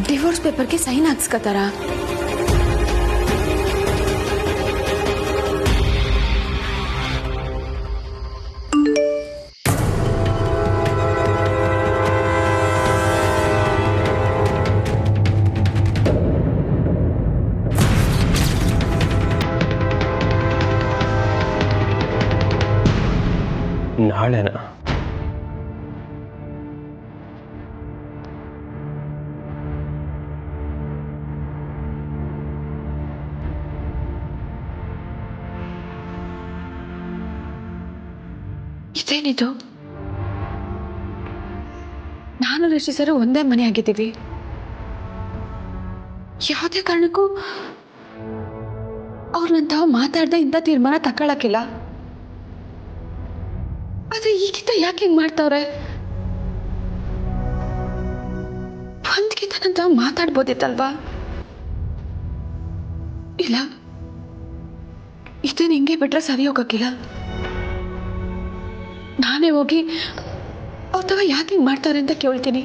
Divorce ಪೇಪರ್ಗೆ sign ಹಾಕ್ಸ್ಕೊತಾರ? ನಾಳೆನಾ? ಇದೇನಿದು? ನಾನು ಋಷಿ ಸರ್ ಒಂದೇ ಮನೆ ಆಗಿದ್ದೀವಿ. ಯಾವುದೇ ಕಾರಣಕ್ಕೂ ಅವ್ರನ್ನಂತಾವ ಮಾತಾಡ್ದೆ ಇಂಥ ತೀರ್ಮಾನ ತಗೊಳಕ್ಕಿಲ್ಲ. ಆದ್ರೆ ಈಗಿಂತ ಯಾಕೆ ಹಿಂಗ್ ಮಾಡ್ತಾವ್ರೆ? ಒಂದ್ಗಿಂತ ನಂತಾವ ಮಾತಾಡ್ಬೋದಿತ್ತಲ್ವಾ? ಇಲ್ಲ, ಇದನ್ನ ಹಿಂಗೆ ಬಿಟ್ರೆ ಸರಿ ಹೋಗಕ್ಕಿಲ್ಲ. ನಾನೇ ಹೋಗಿ ಅಥವಾ ಯಾಕೆ ಹಿಂಗೆ ಮಾಡ್ತಾರೆ ಅಂತ ಕೇಳ್ತೀನಿ.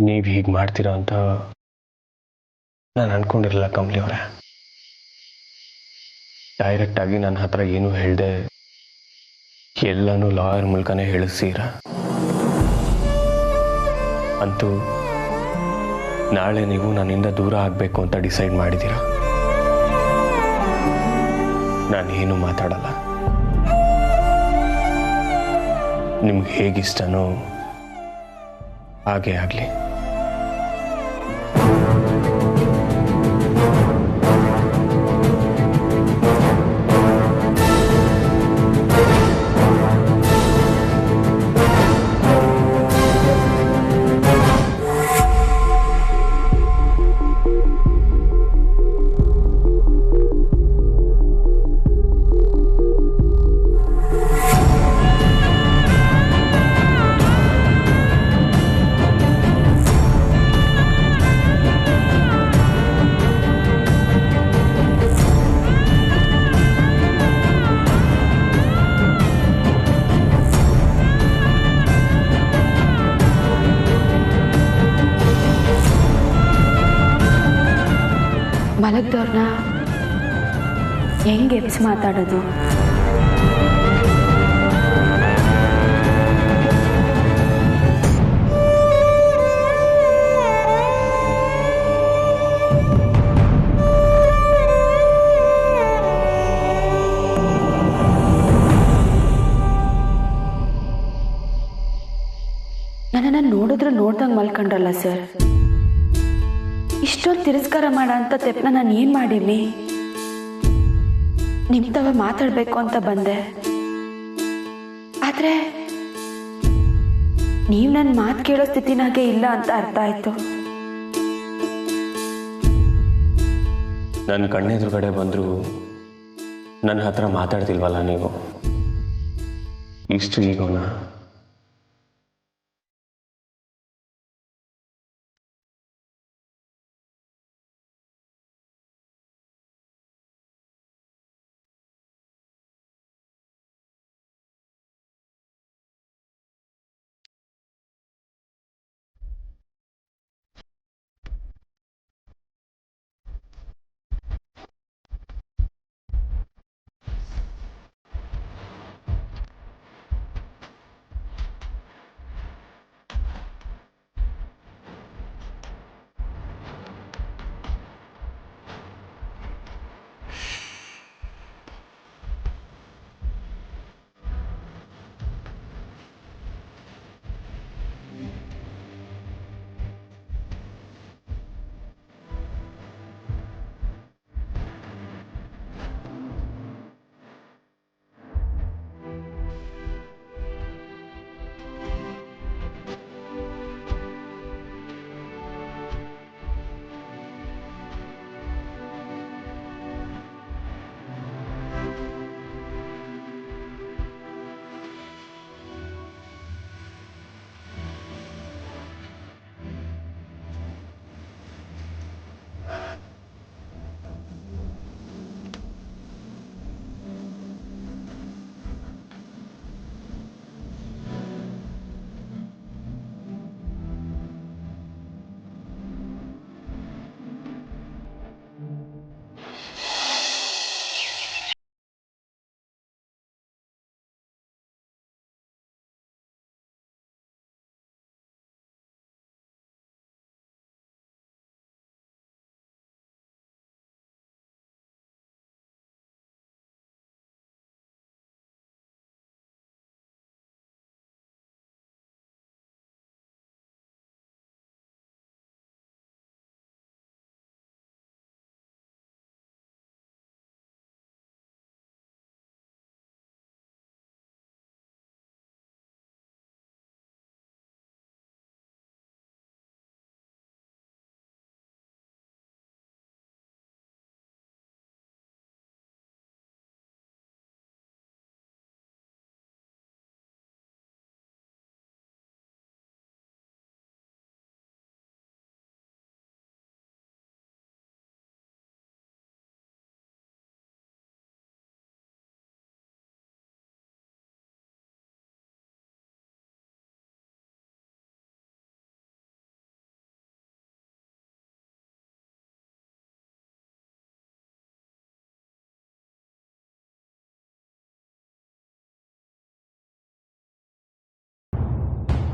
ನೀವು ಹೀಗೆ ಮಾಡ್ತೀರಾ ಅಂತ ನಾನು ಅನ್ಕೊಂಡಿರಲಿಲ್ಲ ಕಮಲಿ ಅವರೇ. ಡೈರೆಕ್ಟಾಗಿ ನನ್ನ ಹತ್ರ ಏನೂ ಹೇಳಿದೆ ಎಲ್ಲನೂ ಲಾಯರ್ ಮೂಲಕನೇ ಹೇಳಿಸ್ತೀರ. ಅಂತೂ ನಾಳೆ ನೀವು ನನ್ನಿಂದ ದೂರ ಆಗಬೇಕು ಅಂತ ಡಿಸೈಡ್ ಮಾಡಿದ್ದೀರಾ. ನಾನೇನು ಮಾತಾಡಲ್ಲ. ನಿಮ್ಗೆ ಹೇಗಿಷ್ಟನೋ ಹಾಗೆ ಆಗಲಿ. ಮಲಗ್ದವ್ರನ್ನ ಹೆಂಗೆ ಎಬ್ಸಿ ಮಾತಾಡೋದು? ನನ್ನನ್ನು ನೋಡಿದ್ರು ನೋಡ್ದಂಗೆ ಮಲ್ಕೊಂಡ್ರಲ್ಲ ಸರ್. ಇಷ್ಟೊಂದು ತಿರಸ್ಕಾರ ಮಾಡೋ ಅಂತ ತೆಪ್ಪನ ನಾನು ಏನು ಮಾಡೀನಿ? ನಿಮ್ಮ ತವ ಮಾತಾಡಬೇಕು ಅಂತ ಬಂದೆ. ಆದರೆ ನೀವು ನನ್ನ ಮಾತು ಕೇಳೋ ಸ್ಥಿತಿನಾಗೆ ಇಲ್ಲ ಅಂತ ಅರ್ಥ ಆಯ್ತು. ನನ್ನ ಕಣ್ಣೆದುರುಗಡೆ ಬಂದರೂ ನನ್ನ ಹತ್ರ ಮಾತಾಡ್ತಿಲ್ವಲ್ಲ ನೀವು? ಇಷ್ಟು ಈಗೋಣ?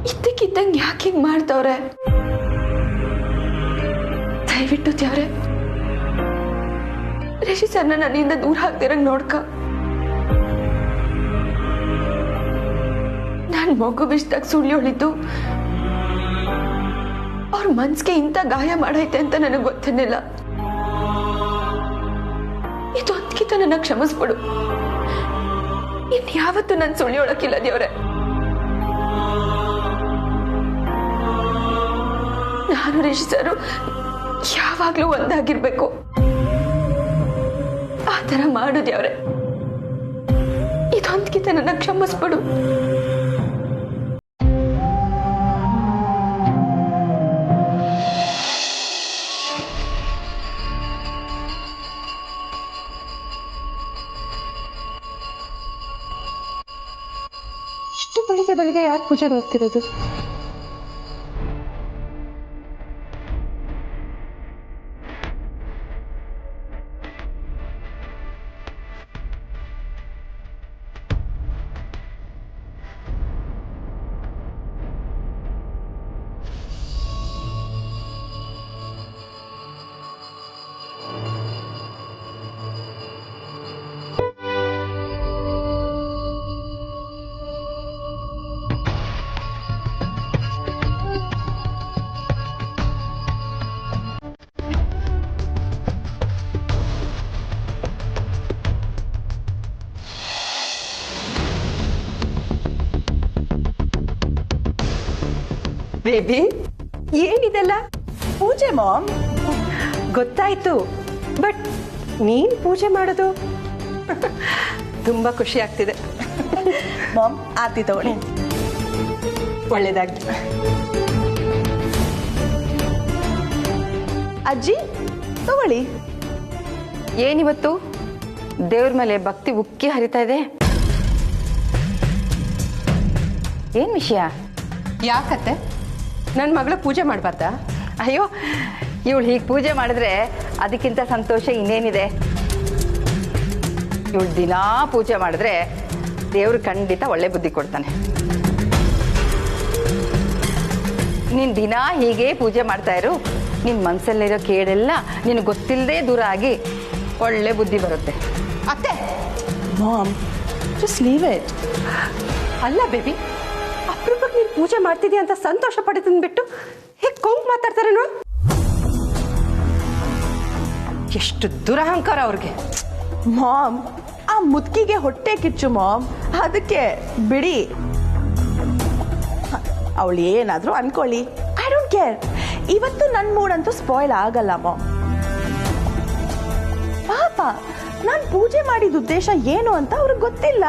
ಇದ್ದಕ್ಕಿದ್ದಂಗೆ ಯಾಕೆ ಹಿಂಗೆ ಮಾಡ್ತವ್ರೆ? ದಯವಿಟ್ಟು ದೇವ್ರೆ ರಿಷಿ ಸರ್ನ ನನ್ನಿಂದ ದೂರ ಆಗ್ತಿರಂಗ್ ನೋಡ್ಕ. ನಾನ್ ಮಗು ವಿಷದಾಗ ಸುಳ್ಳು ಹೇಳಿದ್ದು ಅವ್ರ ಮನ್ಸಿಗೆ ಇಂಥ ಗಾಯ ಮಾಡೈತೆ ಅಂತ ನನಗೆ ಗೊತ್ತಿರಲಿಲ್ಲ. ಇದು ಅದಕ್ಕಿಂತ ನನ್ನ ಕ್ಷಮಿಸ್ಬಿಡು. ಇನ್ಯಾವತ್ತೂ ನಾನು ಸುಳ್ಳು ಹೇಳಕ್ಕಿಲ್ಲ ದೇವ್ರೆ. ನಾನು ರಿಷಿ ಸರು ಯಾವಾಗ್ಲೂ ಒಂದಾಗಿರ್ಬೇಕು. ಆ ಥರ ಮಾಡು ದೇವ್ರೆ. ಇದೊಂದ್ಕಿಂತ ನನ್ನ ಕ್ಷಮಿಸ್ಬಿಡು. ಇಷ್ಟು ಬೆಳಿಗ್ಗೆ ಯಾಕೆ ಪೂಜೆಗೆ ಹೋಗ್ತಿರೋದು? ಬೇಬಿ, ಏನಿದೆಲ್ಲ? ಪೂಜೆ ಮಾಮ್. ಗೊತ್ತಾಯ್ತು, ಬಟ್ ನೀನ್ ಪೂಜೆ ಮಾಡೋದು ತುಂಬಾ ಖುಷಿ ಆಗ್ತಿದೆ. ಮಾಮ್ ಆರ್ತಿ ತಗೊಳ್ಳಿ. ಒಳ್ಳೇದಾಗ್ಲಿ. ಅಜ್ಜಿ ತಗೊಳ್ಳಿ. ಏನಿವತ್ತು ದೇವ್ರ ಮೇಲೆ ಭಕ್ತಿ ಉಕ್ಕಿ ಹರಿತಾ ಇದೆ? ಏನ್ ವಿಷಯ? ಯಾಕತ್ತೆ ನನ್ನ ಮಗಳ ಪೂಜೆ ಮಾಡ್ಬಾರ್ದಾ? ಅಯ್ಯೋ, ಇವಳು ಹೀಗೆ ಪೂಜೆ ಮಾಡಿದ್ರೆ ಅದಕ್ಕಿಂತ ಸಂತೋಷ ಇನ್ನೇನಿದೆ? ಇವಳು ದಿನಾ ಪೂಜೆ ಮಾಡಿದ್ರೆ ದೇವ್ರು ಖಂಡಿತ ಒಳ್ಳೆ ಬುದ್ಧಿ ಕೊಡ್ತಾನೆ. ನೀನು ದಿನಾ ಹೀಗೆ ಪೂಜೆ ಮಾಡ್ತಾ ಇರು, ನಿನ್ನ ಮನಸ್ಸಲ್ಲಿರೋ ಕೇಳೆಲ್ಲ ನಿನಗೆ ಗೊತ್ತಿಲ್ಲದೆ ದೂರ ಆಗಿ ಒಳ್ಳೆ ಬುದ್ಧಿ ಬರುತ್ತೆ. ಅತ್ತೆ, ಮಾಮ್ ಜಸ್ಟ್ ಲೀವ್ ಇಟ್. ಅಲ್ಲ ಬೇಬಿ, ಅಪರೂಪಕ್ಕೆ ನೀನು ಪೂಜೆ ಮಾಡ್ತಿದ್ಯಾ ಅಂತ ಸಂತೋಷ ಪಡಿತೀನಿ ಬಿಟ್ಟು ಹೇಗೆ ಕೊಂಕ್ ಮಾತಾಡ್ತಾರೆ ನೋಡು. ಎಷ್ಟು ದುರಹಂಕಾರ ಅವ್ರಿಗೆ. ಮಾಮ್ ಆ ಮುದ್ಕಿಗೆ ಹೊಟ್ಟೆ ಕಿಚ್ಚು ಮಾಮ್, ಅದಕ್ಕೆ ಬಿಡಿ. ಅವಳು ಏನಾದರೂ ಅನ್ಕೊಳ್ಳಿ, ಐ ಡೋಂಟ್ ಕೇರ್. ಇವತ್ತು ನನ್ನ ಮೂಡ್ ಅಂತೂ ಸ್ಪಾಯ್ಲ್ ಆಗಲ್ಲ ಮಾಮ್. ಪಾಪ ನಾನು ಪೂಜೆ ಮಾಡಿದ ಉದ್ದೇಶ ಏನು ಅಂತ ಅವ್ರಿಗೆ ಗೊತ್ತಿಲ್ಲ.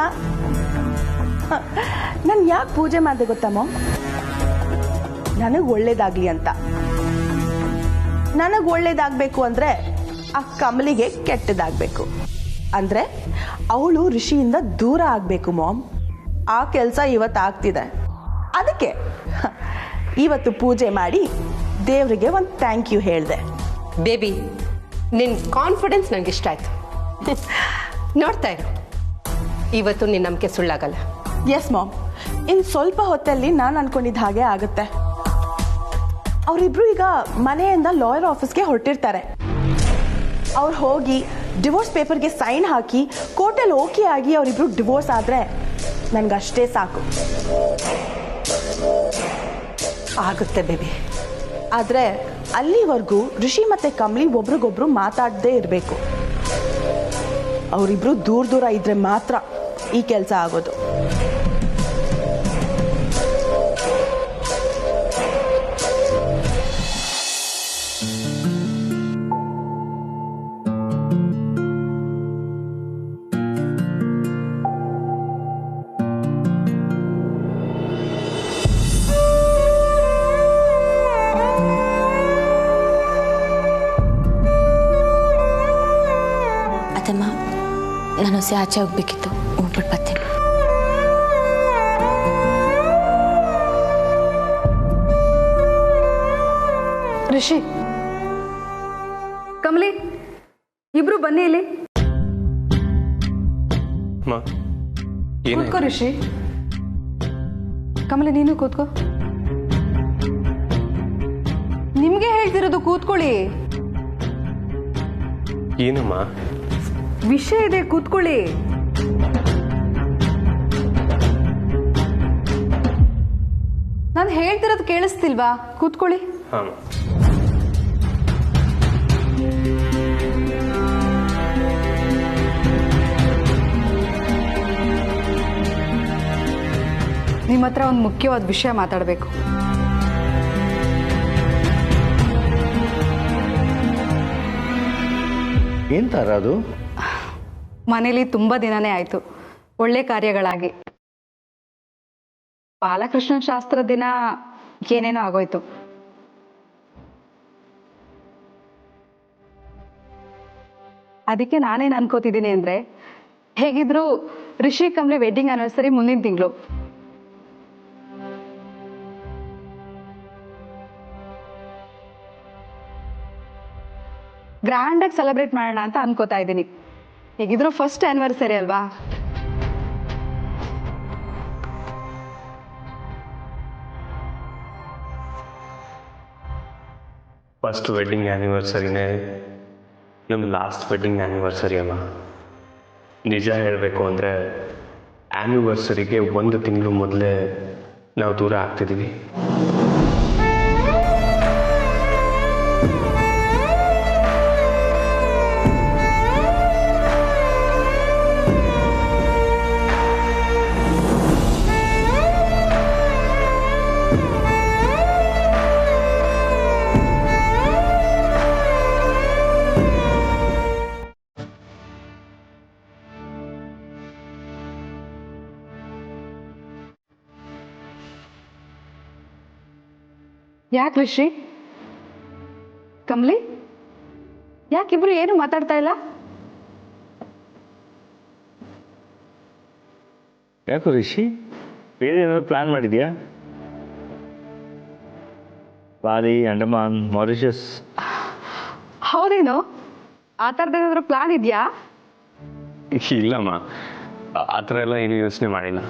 ನಾನು ಯಾಕೆ ಪೂಜೆ ಮಾಡಿದೆ ಗೊತ್ತಾ ಮಾಮ್? ನನಗೆ ಒಳ್ಳೇದಾಗ್ಲಿ ಅಂತ. ನನಗೆ ಒಳ್ಳೇದಾಗಬೇಕು ಅಂದರೆ ಆ ಕಮಲಿಗೆ ಕೆಟ್ಟದಾಗಬೇಕು. ಅಂದರೆ ಅವಳು ಋಷಿಯಿಂದ ದೂರ ಆಗಬೇಕು ಮಾಮ್. ಆ ಕೆಲಸ ಇವತ್ತು ಆಗ್ತಿದೆ. ಅದಕ್ಕೆ ಇವತ್ತು ಪೂಜೆ ಮಾಡಿ ದೇವರಿಗೆ ಒಂದು ಥ್ಯಾಂಕ್ ಯು ಹೇಳಿದೆ. ಬೇಬಿ, ನಿನ್ನ ಕಾನ್ಫಿಡೆನ್ಸ್ ನನಗೆ ಇಷ್ಟ ಆಯ್ತು. ನೋಡ್ತಾ ಇರು, ಇವತ್ತು ನಿನ್ನ ನಂಬಿಕೆ ಸುಳ್ಳಾಗಲ್ಲ. ಎಸ್ ಮಾಮ್, ಇನ್ನು ಸ್ವಲ್ಪ ಹೊತ್ತಲ್ಲಿ ನಾನು ಅನ್ಕೊಂಡಿದ್ದ ಹಾಗೆ ಆಗುತ್ತೆ. ಅವರಿಬ್ರು ಈಗ ಮನೆಯಿಂದ ಲಾಯರ್ ಆಫೀಸ್ಗೆ ಹೊರಟಿರ್ತಾರೆ. ಅವ್ರು ಹೋಗಿ ಡಿವೋರ್ಸ್ ಪೇಪರ್ಗೆ ಸೈನ್ ಹಾಕಿ ಕೋರ್ಟಲ್ಲಿ ಓಕೆ ಆಗಿ ಅವರಿಬ್ರು ಡಿವೋರ್ಸ್ ಆದರೆ ನನಗಷ್ಟೇ ಸಾಕು. ಆಗುತ್ತೆ ಬೇಬಿ. ಆದರೆ ಅಲ್ಲಿವರೆಗೂ ಋಷಿ ಮತ್ತು ಕಮಲಿ ಒಬ್ರಿಗೊಬ್ರು ಮಾತಾಡದೇ ಇರಬೇಕು. ಅವರಿಬ್ರು ದೂರ ದೂರ ಇದ್ರೆ ಮಾತ್ರ ಈ ಕೆಲಸ ಆಗೋದು. ಅದಮ್ಮ, ನಾನು ಹೊಸ ಆಚೆ ಹೋಗ್ಬೇಕಿತ್ತು, ಹೋಗ್ಬಿಟ್ಟು ಬರ್ತೀನಿ. ಋಷಿ, ಕಮಲಿ, ಇಬ್ರು ಬನ್ನಿ ಇಲ್ಲಿ. ಅಮ್ಮ, ಕೂತ್ಕೋ ಋಷಿ. ಕಮಲಿ, ನೀನು ಕೂತ್ಕೋ. ನಿಮ್ಗೆ ಹೇಳ್ತಿರೋದು, ಕೂತ್ಕೊಳ್ಳಿ. ಏನಮ್ಮ? ವಿಷಯ ಇದೆ, ಕೂತ್ಕೊಳ್ಳಿ. ನಾನು ಹೇಳ್ತಿರೋದು ಕೇಳಿಸ್ತಿಲ್ವಾ? ಕೂತ್ಕೊಳ್ಳಿ. ಹಾಂ. ನಿಮ್ಮ ಹತ್ರ ಒಂದು ಮುಖ್ಯವಾದ ವಿಷಯ ಮಾತಾಡಬೇಕು. ಏನ್ ತರ ಅದು? ಮನೇಲಿ ತುಂಬಾ ದಿನನೇ ಆಯ್ತು ಒಳ್ಳೆ ಕಾರ್ಯಗಳಾಗಿ. ಬಾಲಕೃಷ್ಣ ಶಾಸ್ತ್ರ ದಿನ ಏನೇನೋ ಆಗೋಯ್ತು. ಅದಕ್ಕೆ ನಾನೇನು ಅನ್ಕೋತಿದ್ದೀನಿ ಅಂದ್ರೆ, ಹೇಗಿದ್ರು ರಿಷಿ ಕಮ್ಲಿ ವೆಡ್ಡಿಂಗ್ ಆನಿವರ್ಸರಿ ಮುಂದಿನ ತಿಂಗಳು. ಗ್ರ್ಯಾಂಡ್ ಆಗಿ ಸೆಲೆಬ್ರೇಟ್ ಮಾಡೋಣ ಅಂತ ಅನ್ಕೋತಾ ಇದ್ದೀನಿ. ಹೇಗಿದ್ರು ಫಸ್ಟ್ ಆನಿವರ್ಸರಿ ಅಲ್ವಾ? ಫಸ್ಟ್ ವೆಡ್ಡಿಂಗ್ ಆ್ಯನಿವರ್ಸರಿನೇ ನಮ್ಮ ಲಾಸ್ಟ್ ವೆಡ್ಡಿಂಗ್ ಆ್ಯನಿವರ್ಸರಿ ಅಮ್ಮ. ನಿಜ ಹೇಳಬೇಕು ಅಂದರೆ ಆ್ಯನಿವರ್ಸರಿಗೆ 1 ತಿಂಗಳು ಮೊದಲೇ ನಾವು ದೂರ ಆಗ್ತಿದ್ದೀವಿ. ಯಾಕೆ ರಿಷಿ, ಕಮ್ಲಿ, ಯಾಕಿಬ್ರು ಏನು ಮಾತಾಡ್ತಾ ಇಲ್ಲ? ಯಾಕೋ ರಿಷಿ, ಬೇರೆ ಏನಾದ್ರು ಪ್ಲಾನ್ ಮಾಡಿದ್ಯಾ? ಬಾಲಿ, ಅಂಡಮಾನ್, ಮಾರಿಷಸ್? ಹೌದೇನು? ಆ ಥರದ್ದು ಏನಾದ್ರು ಪ್ಲಾನ್ ಇದೆಯಾ? ಇಲ್ಲಮ್ಮ, ಆ ಥರ ಎಲ್ಲ ಏನೂ ಯೋಚನೆ ಮಾಡಿಲ್ಲ.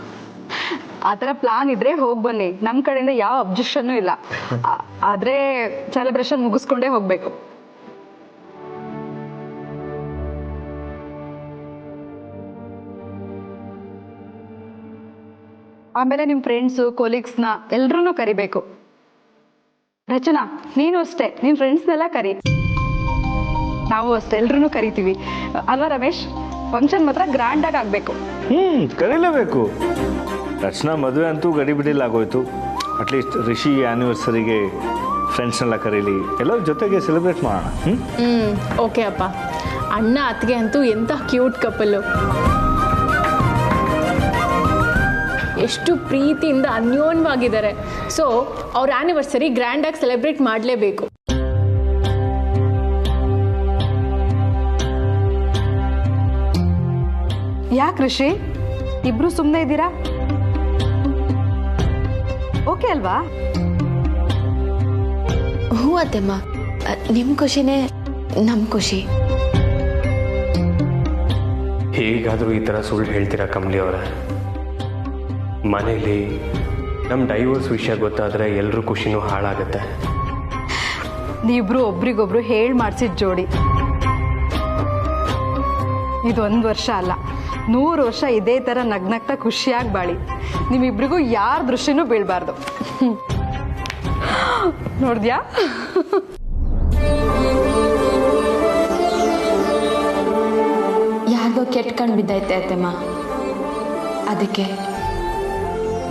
ಆ ಥರ ಪ್ಲಾನ್ ಇದ್ರೆ ಹೋಗಿ ಬನ್ನಿ, ನಮ್ಮ ಕಡೆಯಿಂದ ಯಾವ ಅಬ್ಜೆಕ್ಷನ್ನು ಇಲ್ಲ. ಆದರೆ ಸೆಲೆಬ್ರೇಷನ್ ಮುಗಿಸ್ಕೊಂಡೇ ಹೋಗ್ಬೇಕು. ಆಮೇಲೆ ನಿಮ್ಮ ಫ್ರೆಂಡ್ಸು ಕೊಲೀಗ್ಸ್ನ ಎಲ್ರೂ ಕರಿಬೇಕು. ರಚನಾ, ನೀನು ಅಷ್ಟೇ, ನಿನ್ನ ಫ್ರೆಂಡ್ಸ್ನೆಲ್ಲ ಕರಿ. ನಾವು ಅಷ್ಟೇ ಎಲ್ರೂ ಕರಿತೀವಿ ಅಲ್ವಾ ರಮೇಶ್? ಫಂಕ್ಷನ್ ಮಾತ್ರ ಗ್ರ್ಯಾಂಡಾಗಿ ಆಗಬೇಕು. ಕರೀಲೇಬೇಕು. ರಚನಾ ಮದುವೆ ಅಂತೂ ಗಡಿಬಿಡಿಲಿ ಆಗೋಯ್ತು. ಅಟ್ಲೀಸ್ಟ್ ರಿಷಿ ಆ್ಯನಿವರ್ಸರಿಗೆ ಫ್ರೆಂಡ್ಸ್ನೆಲ್ಲ ಕರೀಲಿ, ಎಲ್ಲರೂ ಜೊತೆಗೆ ಸೆಲೆಬ್ರೇಟ್ ಮಾಡೋಣ. ಓಕೆ ಅಪ್ಪ. ಅಣ್ಣ ಅತ್ತಿಗೆ ಅಂತೂ ಎಂಥ ಕ್ಯೂಟ್ ಕಪಲ್ಲು. ಎಷ್ಟು ಪ್ರೀತಿಯಿಂದ ಅನ್ಯೋನ್ಯವಾಗಿದ್ದಾರೆ. ಸೊ ಅವ್ರ ಆ್ಯನಿವರ್ಸರಿ ಗ್ರ್ಯಾಂಡಾಗಿ ಸೆಲೆಬ್ರೇಟ್ ಮಾಡಲೇಬೇಕು. ಯಾಕೆ ಋಷಿ, ಇಬ್ರು ಸುಮ್ಮನೆ ಇದ್ದೀರಾ? ಓಕೆ ಅಲ್ವಾ? ಹ್ಞೂ ಅತ್ತೆಮ್ಮ, ನಿಮ್ಮ ಖುಷಿನೇ ನಮ್ಮ ಖುಷಿ. ಹೇಗಾದರೂ ಈ ಥರ ಸುಳ್ಳು ಹೇಳ್ತೀರಾ ಕಮಲಿ ಅವರ? ಮನೇಲಿ ನಮ್ಮ ಡೈವೋರ್ಸ್ ವಿಷಯ ಗೊತ್ತಾದರೆ ಎಲ್ಲರೂ ಖುಷಿನೂ ಹಾಳಾಗುತ್ತೆ. ನೀವಿಬ್ರು ಒಬ್ರಿಗೊಬ್ರು ಹೇಳಿ ಮಾಡಿಸಿದ ಜೋಡಿ. ಇದು 1 ವರ್ಷ ಅಲ್ಲ, 100 ವರ್ಷ ಇದೇ ಥರ ನಗ್ನಗ್ತಾ ಖುಷಿಯಾಗಿ ಬಾಳಿ. ನಿಮ್ಮಿಬ್ರಿಗೂ ಯಾರ ದೃಷ್ಟಿನೂ ಬೀಳಬಾರ್ದು. ನೋಡಿದ್ಯಾ? ಯಾರಿಗೋ ಕೆಟ್ಟ ಕಣ್ಣು ಬಿದ್ದೈತೆ ಅತ್ತೆಮ್ಮ, ಅದಕ್ಕೆ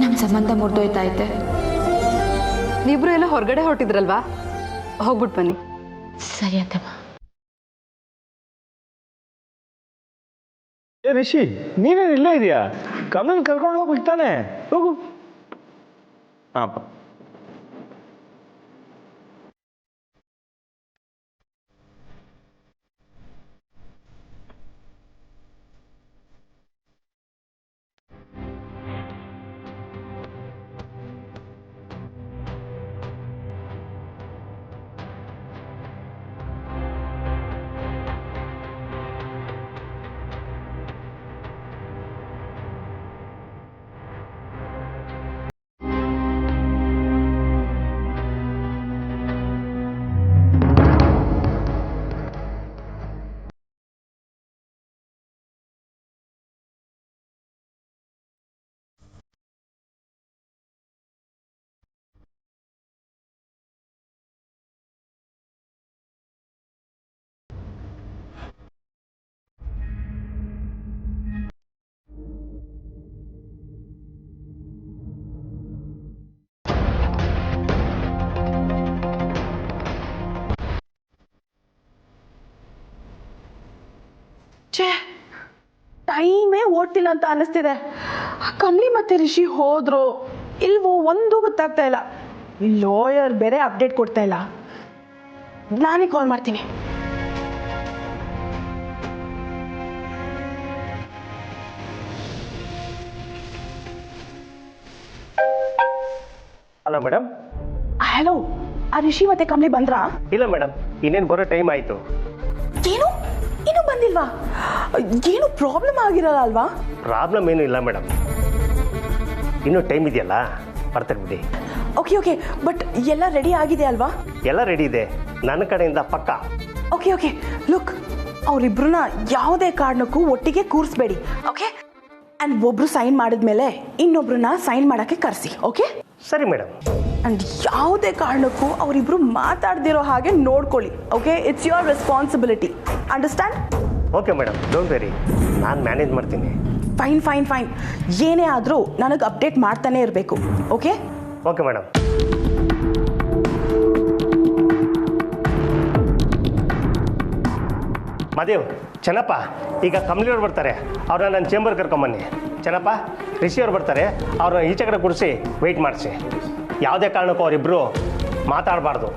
ನಮ್ಮ ಸಂಬಂಧ ಮುರಿದೋಯ್ತೈತೆ. ನೀವಿಬ್ರು ಎಲ್ಲ ಹೊರಗಡೆ ಹೊರಟಿದ್ರಲ್ವಾ, ಹೋಗ್ಬಿಟ್ಟು ಬನ್ನಿ. ಸರಿ ಅತ್ತೆಮ್ಮ. ಏ ರಿಷಿ, ನೀನೇನು ಇಲ್ಲ ಇದೆಯಾ? ಕಮಲನ್ ಕರ್ಕೊಂಡು ಹೋಗ್ಬೇಕು ತಾನೆ, ಹೋಗು. ಹಾಂ. ಛೇ, ಟೈಮೇ ಓಡ್ತಿಲ್ಲ ಅಂತ ಅನ್ನಿಸ್ತಿದೆ. ಕಮಲಿ ಮತ್ತೆ ರಿಷಿ ಹೋದ್ರು ಇಲ್ವೋ ಒಂದು ಗೊತ್ತಾಗ್ತಾ ಇಲ್ಲ. ಲಾಯರ್ ಬೇರೆ ಅಪ್ಡೇಟ್ ಕೊಡ್ತಾ ಇಲ್ಲ. ನಾನೇ ಕಾಲ್ ಮಾಡ್ತೀನಿ. Hello madam. ಹಲೋ, ಆ ರಿಷಿ ಮತ್ತೆ ಕಮಲಿ ಬಂದ್ರಾ? ಇಲ್ಲ ಮೇಡಮ್, ಇನ್ನೇನು ಬರೋ ಟೈಮ್ ಆಯಿತು. ಏನು ಇನ್ನೂ ಬಂದಿಲ್ವಾ? ಏನು ಪ್ರಾಬ್ಲಮ್ ಆಗಿರಲ್ಲ ಅಲ್ವಾ? ಪ್ರಾಬ್ಲಮ್ ಏನೂ ಇಲ್ಲ ಮೇಡಮ್, ಇನ್ನೂ ಟೈಮ್ ಇದೆಯಲ್ಲ, ಬರ್ತಾರೆ ಬಿಡಿ. ಓಕೆ ಓಕೆ, ಬಟ್ ಎಲ್ಲ ರೆಡಿ ಆಗಿದೆ ಅಲ್ವಾ? ಎಲ್ಲ ರೆಡಿ ಇದೆ ನನ್ನ ಕಡೆಯಿಂದ ಪಕ್ಕ. ಓಕೆ ಓಕೆ, ಲುಕ್, ಅವರಿಬ್ರನ್ನ ಯಾವುದೇ ಕಾರಣಕ್ಕೂ ಒಟ್ಟಿಗೆ ಕೂರಿಸ್ಬೇಡಿ, ಓಕೆ? ಆ್ಯಂಡ್ ಒಬ್ರು ಸೈನ್ ಮಾಡಿದ್ಮೇಲೆ ಇನ್ನೊಬ್ರನ್ನ ಸೈನ್ ಮಾಡೋಕ್ಕೆ ಕರೆಸಿ, ಓಕೆ? ಸರಿ ಮೇಡಮ್. ಆ್ಯಂಡ್ ಯಾವುದೇ ಕಾರಣಕ್ಕೂ ಅವರಿಬ್ರು ಮಾತಾಡ್ದಿರೋ ಹಾಗೆ ನೋಡ್ಕೊಳ್ಳಿ, okay? It's your responsibility, understand? Okay madam, don't worry, ನಾನು ಮ್ಯಾನೇಜ್ ಮಾಡ್ತೀನಿ. ಫೈನ್ ಫೈನ್ ಫೈನ್, ಏನೇ ಆದರೂ ನನಗೆ ಅಪ್ಡೇಟ್ ಮಾಡ್ತಾನೆ ಇರಬೇಕು, okay? Okay madam. Madev, Chennappa, ಈಗ ಕಮಲಿಯವ್ರು ಬರ್ತಾರೆ, ಅವ್ರನ್ನ ನನ್ನ ಚೇಂಬರ್ ಕರ್ಕೊಂಬನ್ನಿ. ಚೆನ್ನಪ್ಪ, ರಿಷಿಯವ್ರು ಬರ್ತಾರೆ, ಅವ್ರನ್ನ ಈಚೆ ಕಡೆ ಕೂರಿಸಿ ವೆಯ್ಟ್ ಮಾಡಿಸಿ. ಯಾವುದೇ ಕಾರಣಕ್ಕೂ ಅವರಿಬ್ಬರು ಮಾತಾಡಬಾರ್ದು.